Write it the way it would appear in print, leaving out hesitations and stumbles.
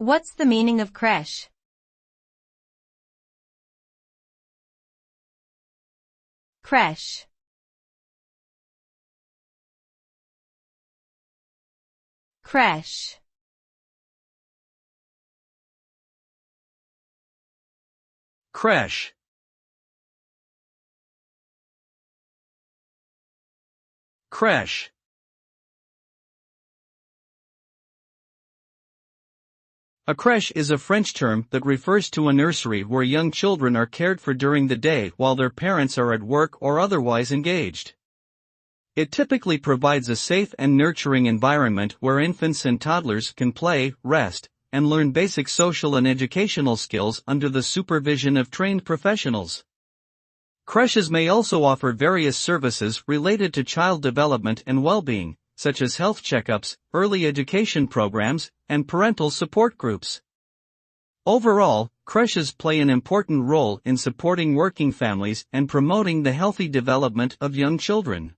What's the meaning of crèche? Crèche. Crèche. Crèche. Crèche. A crèche is a French term that refers to a nursery where young children are cared for during the day while their parents are at work or otherwise engaged. It typically provides a safe and nurturing environment where infants and toddlers can play, rest, and learn basic social and educational skills under the supervision of trained professionals. Creches may also offer various services related to child development and well-being, such as health checkups, early education programs, and parental support groups. Overall, creches play an important role in supporting working families and promoting the healthy development of young children.